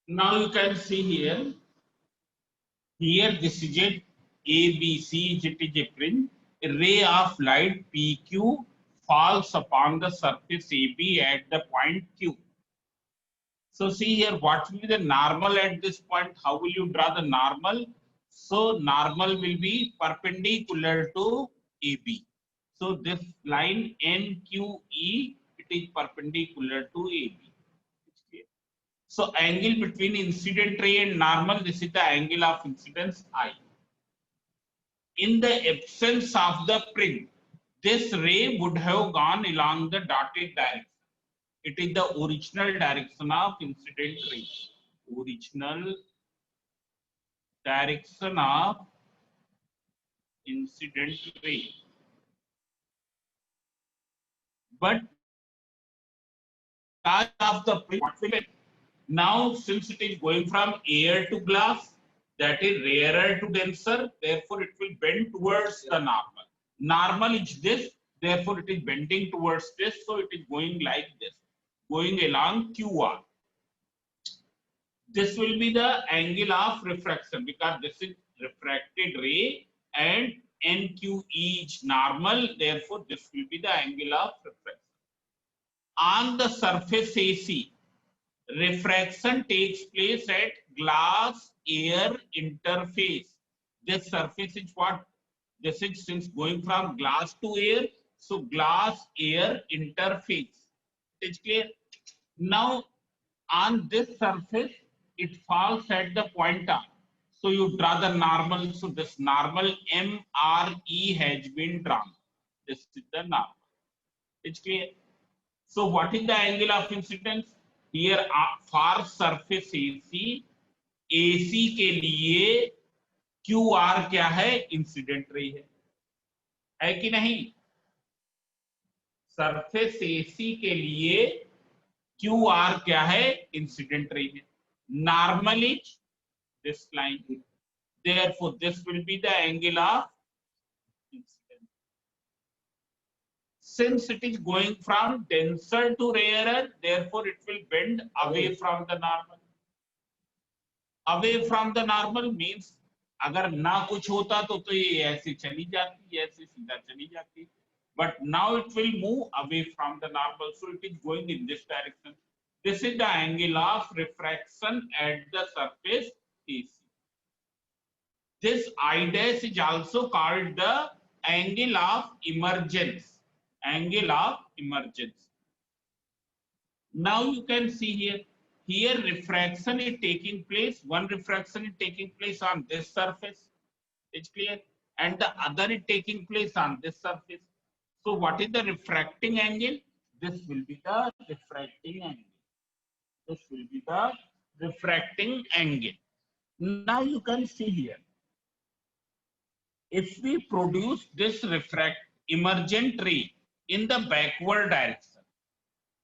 Now you can see here. Here this is a ABC. It is a print. A ray of light PQ falls upon the surface AB at the point Q. So see here, what will be the normal at this point? How will you draw the normal? So normal will be perpendicular to AB. So this line NQE, it is perpendicular to AB. So angle between incident ray and normal, this is the angle of incidence I. In the absence of the print, this ray would have gone along the dotted direction. It is the original direction of incident ray. Original direction of incident ray. But because of the print, now since it is going from air to glass, that is rarer to denser, therefore it will bend towards the normal. Normal is this, therefore it is bending towards this, so it is going like this, going along QR. This will be the angle of refraction because this is refracted ray and NQE is normal, therefore this will be the angle of refraction. On the surface AC, refraction takes place at glass air interface. This surface is what? This is since going from glass to air, so glass air interface. It's clear? Now, on this surface, it falls at the point R. So you draw the normal. So this normal MRE has been drawn. This is the normal. It's clear? So what is the angle of incidence? Here for surface AC, AC के लिए QR क्या है? Incident ray है कि नहीं? Surface AC के लिए QR क्या है? इंसिडेंट रे है. Normal is this line. Therefore, this will be the angle of incidence. Since it is going from denser to rarer, therefore it will bend away from the normal. Away from the normal means अगर ना कुछ होता तो ये ऐसे चली जाती, ऐसे सीधा चली जाती. But now it will move away from the normal, so it is going in this direction. This is the angle of refraction at the surface AC. This I dash is also called the angle of emergence. Angle of emergence. Now you can see here. Here refraction is taking place. One refraction is taking place on this surface. It's clear. And the other is taking place on this surface. So what is the refracting angle? This will be the refracting angle. This will be the refracting angle. Now you can see here. If we produce this emergent ray in the backward direction,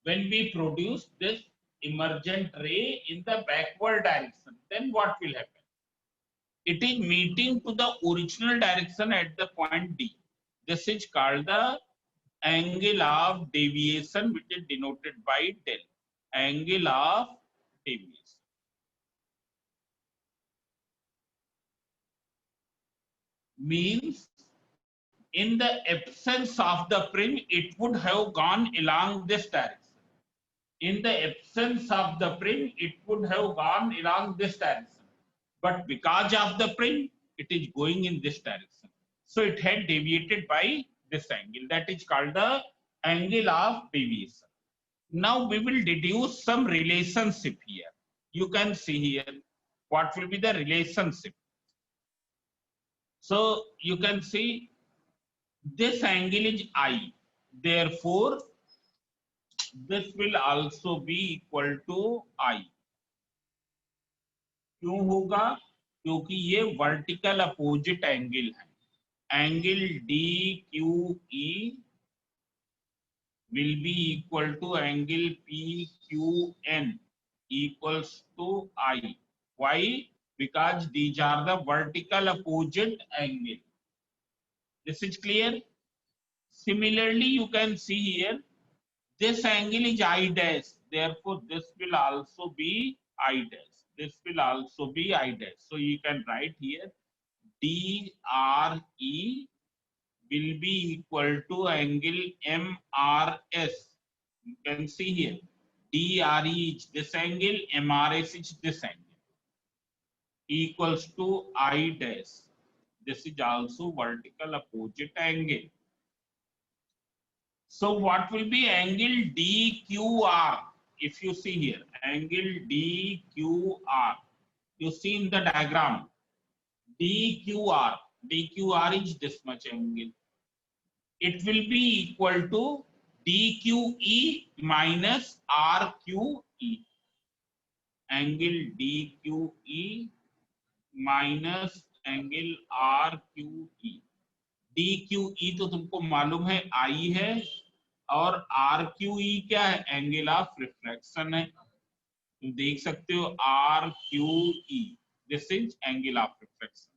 when we produce this emergent ray in the backward direction, then what will happen? It is meeting to the original direction at the point D. This is called the angle of deviation, which is denoted by del. Angle of deviation. Means in the absence of the prim, it would have gone along this direction. In the absence of the prim, it would have gone along this direction. But because of the prim, it is going in this direction. So it had deviated by this angle. That is called the angle of deviation. Now we will deduce some relationship here. You can see here what will be the relationship. So you can see this angle is I. Therefore, this will also be equal to I. क्यों होगा? क्योंकि ये vertical opposite angle है. Angle DQE will be equal to angle PQN equals to I. Why? Because these are the vertical opposite angle. This is clear? Similarly, you can see here, this angle is I dash. Therefore, this will also be I dash. this will also be I dash. So you can write here DRE will be equal to angle MRS. You can see here DRE is this angle, MRS is this angle, equals to I dash. This is also vertical opposite angle. So what will be angle DQR? If you see here, angle DQR, you see in the diagram, DQR is this much angle. It will be equal to DQE minus RQE. Angle DQE minus angle RQE. DQE तो तुमको मालूम है I है, और RQE क्या है? Angle of refraction है. तुम देख सकते हो RQE, this is angle of refraction.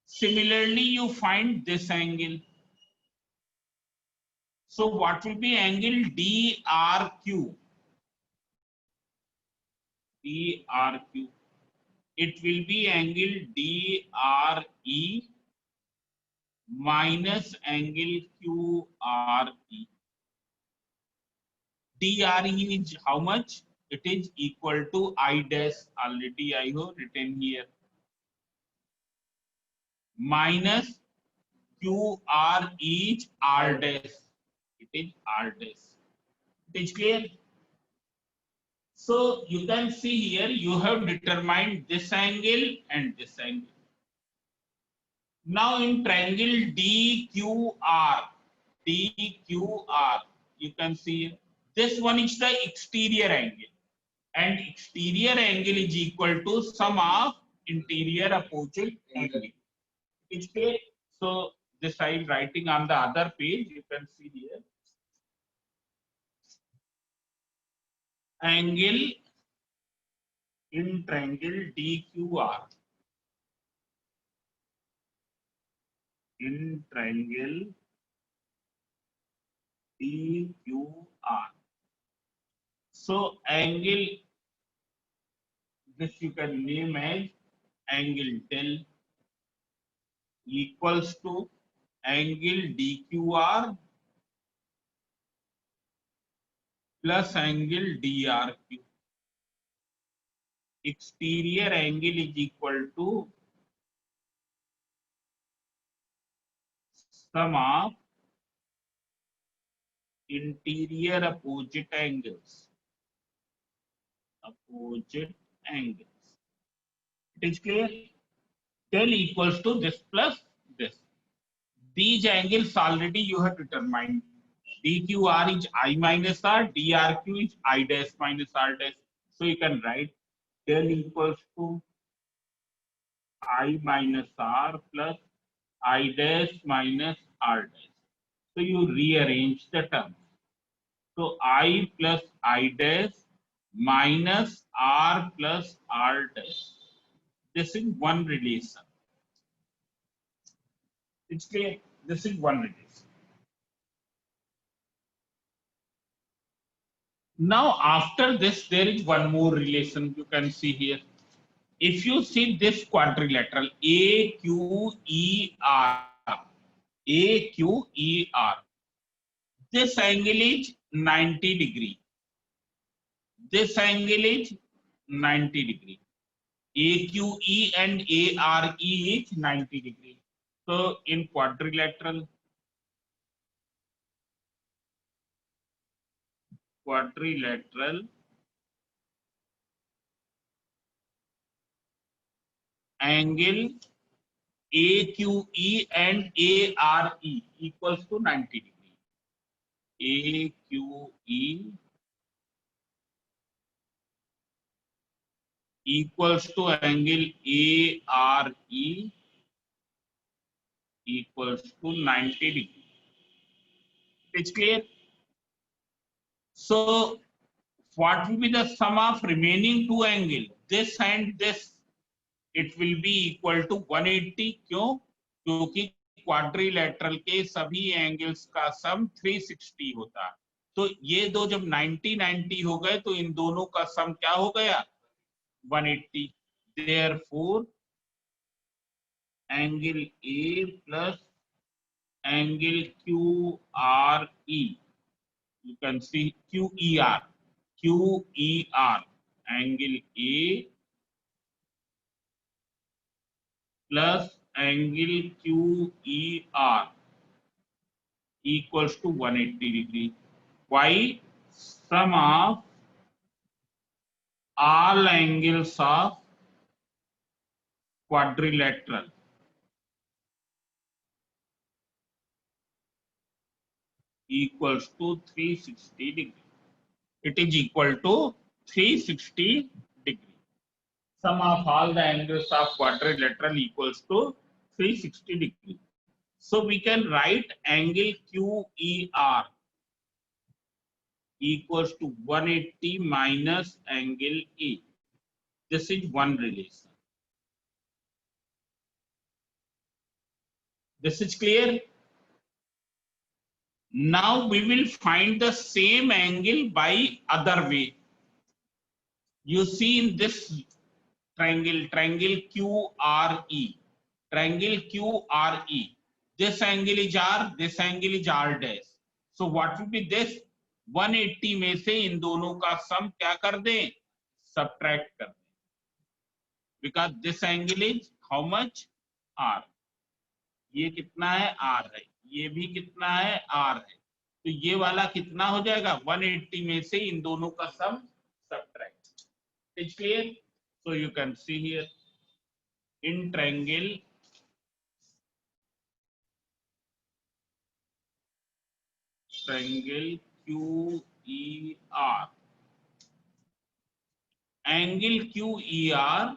Similarly, you find this angle. So what will be angle DRQ? DRQ. It will be angle DRE minus angle QRE. DRE is how much? It is equal to I dash. Already I have written here. Minus QR is R dash. It is R dash. It is clear? So you can see here you have determined this angle and this angle. Now in triangle DQR, you can see this one is the exterior angle, and exterior angle is equal to sum of interior opposite angle. It's clear? So this I am writing on the other page. You can see here angle in triangle DQR. In triangle DQR. So angle, this you can name as angle del, equals to angle DQR plus angle DRQ. Exterior angle is equal to sum of interior opposite angles. Opposite angles. It is clear? Del equals to this plus this. These angles already you have determined. DQR is I minus R, DRQ is I dash minus R dash. So you can write del equals to I minus R plus I dash minus R dash. So you rearrange the terms. So I plus I dash minus R plus R dash. This is one relation. It's clear? This is one relation. Now after this, there is one more relation you can see here. If you see this quadrilateral AQER, this angle is 90 degree. This angle is 90 degree. AQE and ARE is 90 degree. So in quadrilateral angle AQE and ARE equals to 90 degree. AQE equals to angle ARE equals to 90 degree. It's clear? So what will be the sum of remaining two angles? This and this. It will be equal to 180. क्यों? क्योंकि quadrilateral के सभी angles का सम 360 होता है. तो ये दो जब 90-90 हो गए तो इन दोनों का सम क्या हो गया? 180. Therefore, angle A plus angle QRE. You can see QER. QER. Angle A plus angle QER equals to 180 degree. Why? Sum of all angles of quadrilateral equals to 360 degree. It is equal to 360 degree. Sum of all the angles of quadrilateral equals to 360 degree. So we can write angle QER equals to 180 minus angle A. This is one relation. This is clear? Now we will find the same angle by other way. You see in this triangle QRE. Triangle QRE. This angle is R, this angle is R dash. So what will be this? 180 में से इन दोनों का सम क्या कर दें? Subtract कर दें. Because this angle is how much? R. ये कितना है? R है. ये भी कितना है? R है. तो ये वाला कितना हो जाएगा? 180 में से इन दोनों का सम subtract. It's clear? So you can see here in triangle QER. Angle QER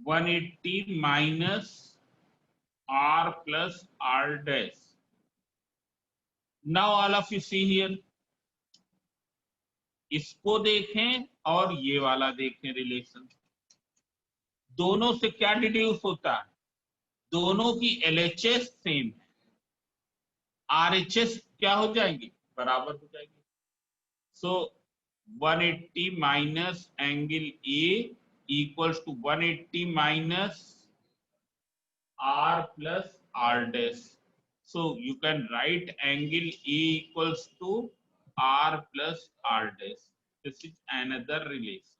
180 minus R plus R dash. Now all of you see here. इसको देखें और ये वाला देखें रिलेशन. दोनों से क्या डिड्यूस होता है? दोनों की LHS सेम है. RHS क्या हो जाएंगी? बराबर हो जाएगी. So 180 minus angle A equals to 180 minus R plus R dash. So you can write angle A equals to R plus R dash. This is another relation.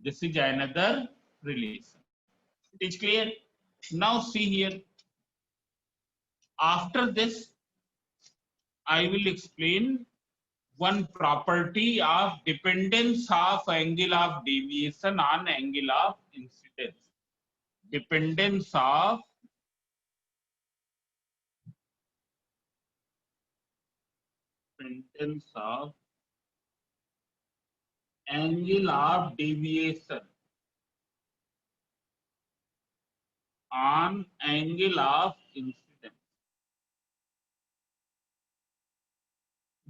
This is another relation. It is clear? Now see here. After this, I will explain one property of dependence of angle of deviation on angle of incidence. Dependence of angle of deviation on angle of incidence.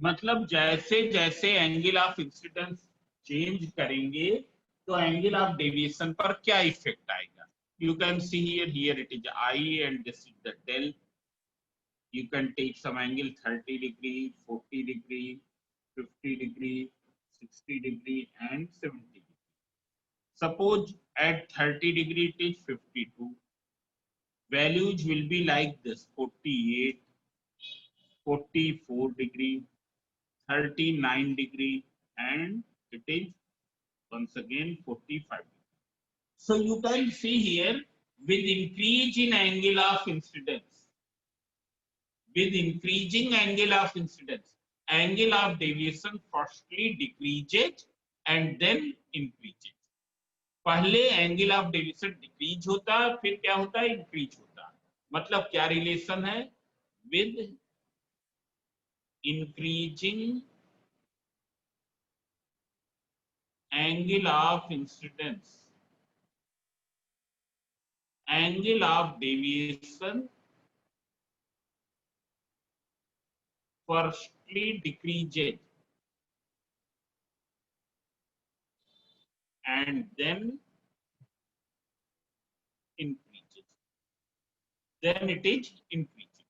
मतलब जैसे जैसे angle of incidence change करेंगे तो angle of deviation पर क्या effect आएगा. You can see here it is I and this is the del. You can take some angle 30 degree, 40 degree, 50 degree, 60 degree and 70 degree. Suppose at 30 degree it is 52. Values will be like this: 48, 44 degree, 39 degree, and it is once again 45 degree. So you can see here, with increase in angle of incidence, with increasing angle of incidence, angle of deviation firstly decreases and then increases. पहले angle of deviation decrease होता है, फिर क्या होता है? Increase होता है. मतलब क्या रिलेशन है? With increasing angle of incidence, angle of deviation firstly decreases and then increases. Then it is increasing.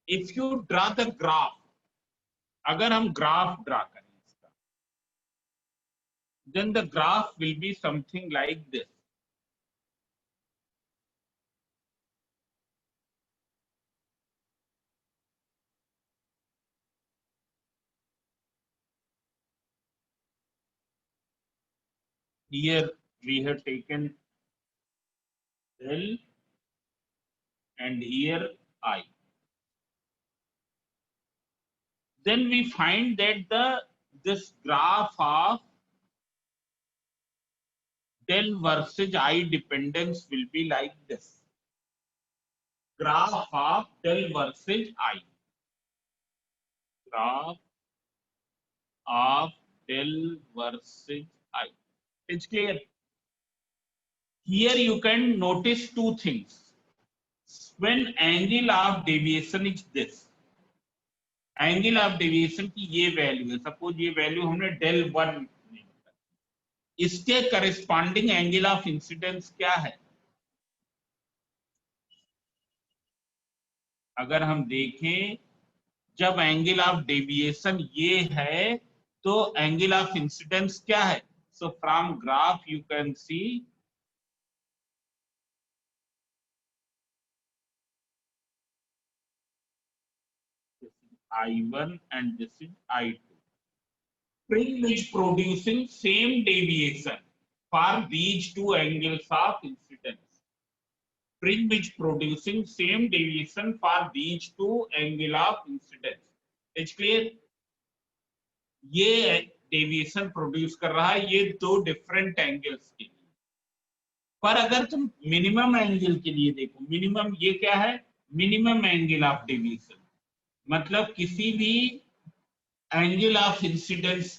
If you draw the graph, अगर हम ग्राफ ड्रा करें, then the graph will be something like this. Here we have taken L and here I. Then we find that this graph of del versus I dependence will be like this. Graph of del versus I. Graph of del versus I. It's clear. Here you can notice two things. When angle of deviation is this, angle of deviation की ये value है, suppose ये value हमने del 1, इसके corresponding angle of incidence क्या है? अगर हम देखें जब एंगल ऑफ डेविएशन ये है तो एंगल ऑफ इंसिडेंस क्या है? So from graph you can C I1 and this is I2. Spring is producing same deviation for these two angles of incidence. Spring is producing same deviation for these two angle of incidence. It's clear? ये deviation produce कर रहा है ये दो different angles के लिए. पर अगर तुम minimum angle के लिए देखो, minimum ये क्या है? Minimum angle of deviation. मतलब किसी भी एंगल ऑफ इंसिडेंस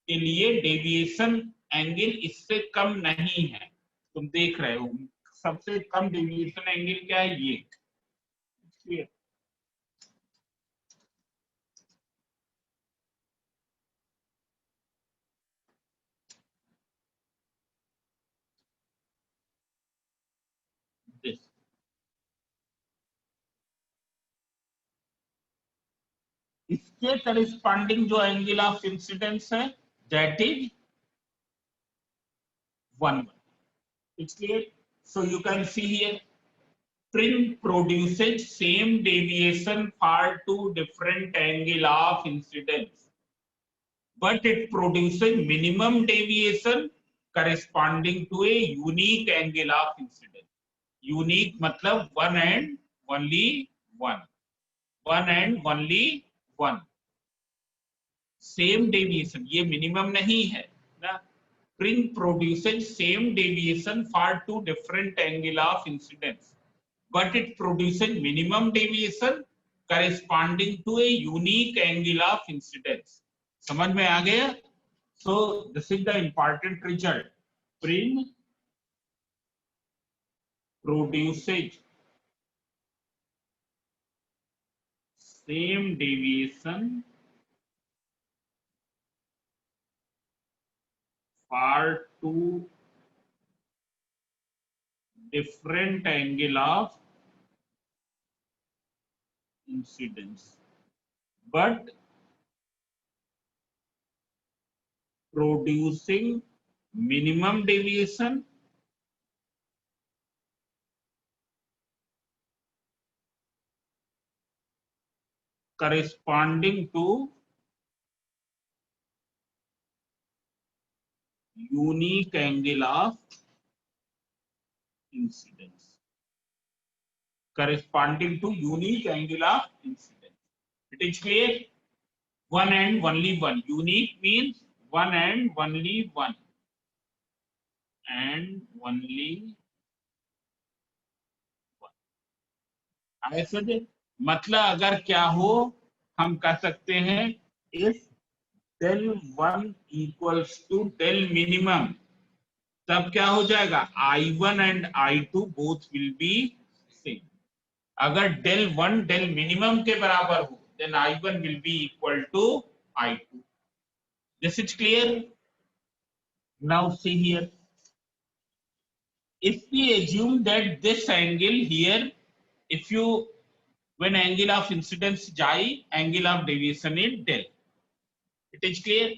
के लिए डेविएशन एंगल इससे कम नहीं है. तुम देख रहे हो सबसे कम डेविएशन एंगल क्या है? ये. This. इसके करस्पॉन्डिंग जो एंगल ऑफ इंसिडेंस है that is 1. It's clear? So you can see here spring produces same deviation for two different angle of incidence, but it produces minimum deviation corresponding to a unique angle of incidence. Unique मतलब one and only one. One and only one. Same deviation, ये minimum नहीं है ना. Spring produces same deviation for two different angle of incidence, but it produces minimum deviation corresponding to a unique angle of incidence. समझ में आ गया? So this is the important result. Spring produces same deviation for two different angle of incidence, but producing minimum deviation corresponding to unique angle of incidence. Corresponding to unique angle of incidence. It is clear? One and only one. Unique means one and only one. And only one. ऐसा मतलब अगर क्या हो हम कह सकते हैं if del 1 equals to del minimum, तब क्या हो जाएगा? I1 and I2 both will be same. अगर del 1 del minimum के बराबर हो then I1 will be equal to I2. This is clear? Now see here. If we assume that this angle here, if you, when angle of incidence is I, angle of deviation is del. It is clear?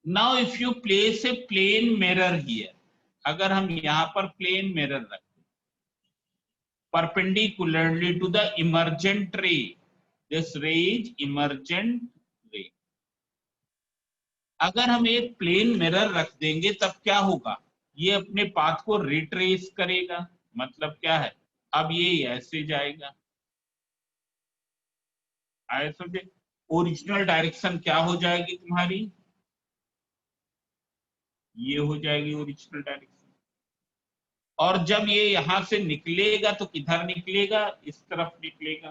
Now if you place a plane mirror here, अगर हम यहाँ पर plane mirror रखते perpendicularly to the emergent ray, this ray is emergent ray. अगर हम एक plane mirror रख देंगे तब क्या होगा, ये अपने पाथ को रिट्रेस करेगा, मतलब क्या है, अब ये ऐसे जाएगा, आए समझे, ओरिजिनल डायरेक्शन क्या हो जाएगी तुम्हारी, ये हो जाएगी ओरिजिनल डायरेक्शन। और जब ये यहां से निकलेगा तो किधर निकलेगा, इस तरफ निकलेगा,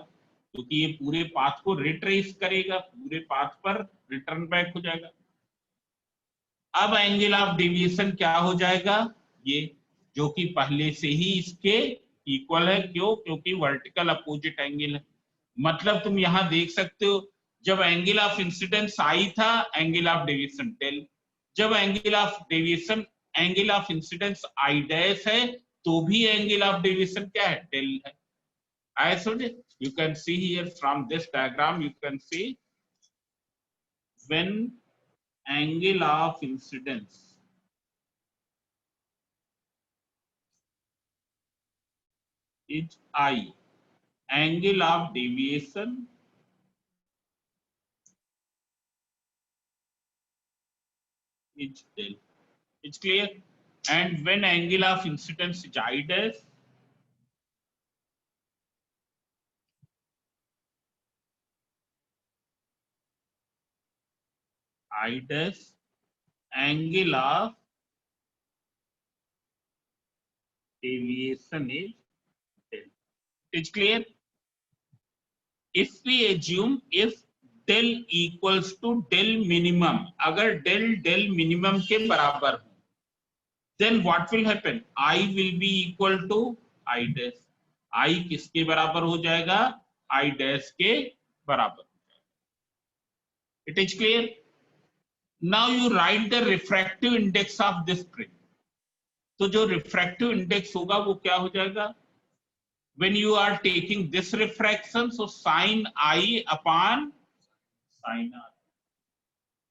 क्योंकि ये पूरे पाथ को रिट्रेस करेगा, पूरे पाथ पर रिटर्न बैक हो जाएगा। अब एंगल ऑफ डेविएशन क्या हो जाएगा, ये, जो कि पहले से ही इसके इक्वल है, क्यों, क्योंकि वर्टिकल अपोजिट एंगल है। मतलब तुम यहां देख सकते हो, जब एंगल ऑफ इंसिडेंस आई था, एंगल ऑफ डेविएशन डेल, जब angle of deviation, angle of incidence I dash है, तो भी एंगल ऑफ डेविएशन क्या है, डेल है। I समझे, you can see here from this diagram, you can see when angle of incidence is I, angle of deviation is del. It's clear? And when angle of incidence is I dash, I dash, angle of deviation is del. It's clear? If we assume if del equals to del minimum, अगर del minimum के बराबर हो, then what will happen, I will be equal to I dash, I किसके बराबर हो जाएगा, I dash के बराबर हो जाएगा। It is clear? Now you write the refractive index of this prism. तो जो refractive index होगा वो क्या हो जाएगा, when you are taking this refraction, so sin I upon sin R,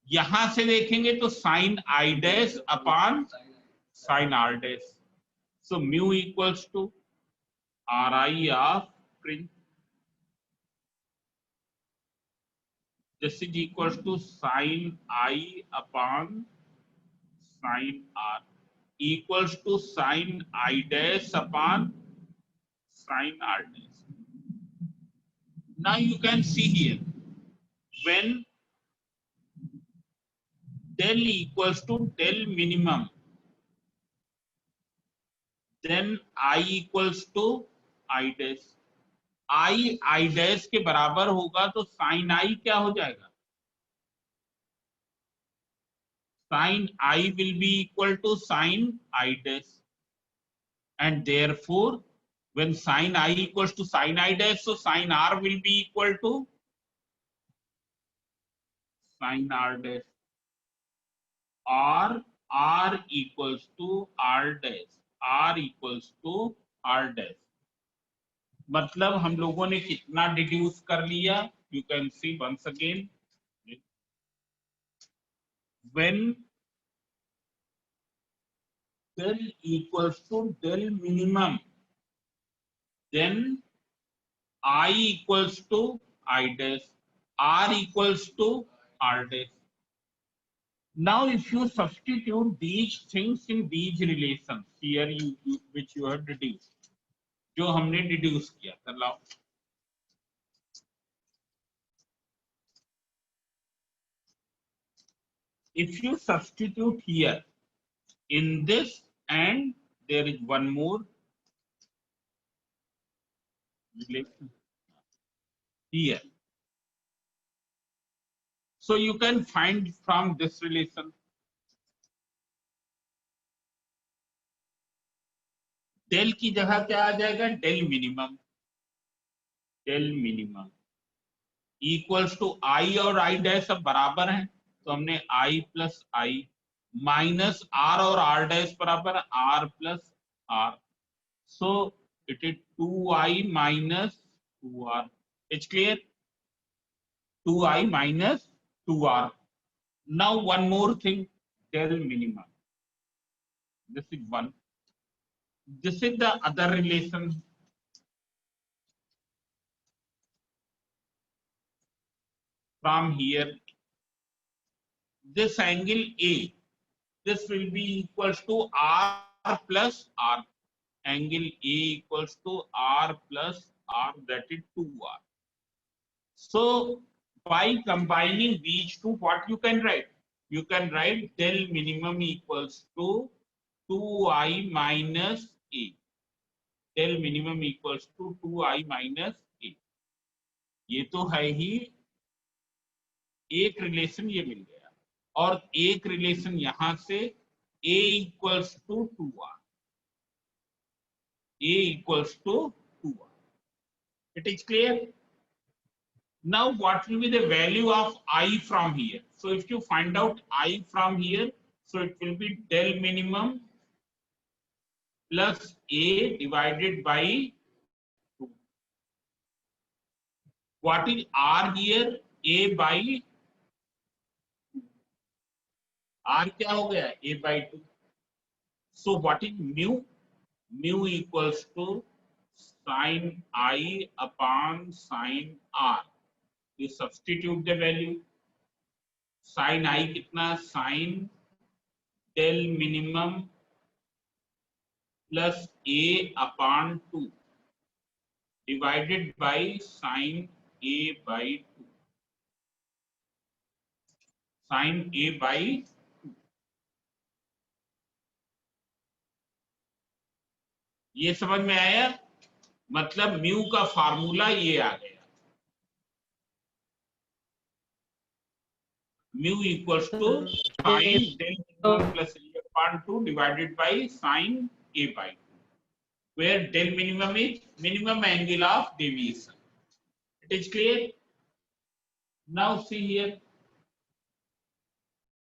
यहां से देखेंगे तो sin I dash upon sin R dash, so mu equals to Ri of prism, this is equals to sin I upon sin R equals to sin I dash upon sin R dash. Now you can see here, when del equals to del minimum, then I equals to I dash, I dash के बराबर होगा तो sin I क्या हो जाएगा, sin I will be equal to sin I dash, and therefore when sin I equals to sin I dash, so sin R will be equal to sin R dash, or R equals to R dash, R equals to R dash। मतलब हम लोगों ने कितना deduce कर लिया, you can see once again, when del equals to del minimum, then I equals to I dash, R equals to R dash. Now if you substitute these things in these relations here, which you have deduced, जो हमने deduce किया था, लाओ if you substitute here in this, and there is one more relation here, so you can find from this relation del की जगह क्या आ जाएगा, del minimum, del minimum equals to i, और आई डैश सब बराबर हैं, तो हमने i plus i minus r, और आर डैश बराबर r plus r, so it is 2i minus 2r। It's clear, 2i minus 2r। now one more thing, del minimum. This is one. This is the other relation. From here, this angle A, this will be equals to R plus R. Angle A equals to R plus R, that is 2R. So by combining these two, what you can write? You can write del minimum equals to 2I minus A. Del minimum equals to 2I minus A. ये तो है ही, एक relation ये मिल गया, और एक relation यहां से A equals to 2R. A equals to 2R. It is clear? Now what will be the value of I from here? So if you find out I from here, so it will be del minimum plus A divided by 2. What is R here? A by 2. R क्या हो गया? A by 2. So what is mu? Mu equals to sin I upon sin R. You substitute the value. Sin I कितना? Sin del minimum plus A upon 2 divided by sin A by 2. Sin A by 2. ये समझ में आया? मतलब mu का formula ये आ गया, mu equals to sin del minimum plus A upon 2 divided by sin A by 2, where del minimum is minimum angle of deviation. It is clear? Now see here,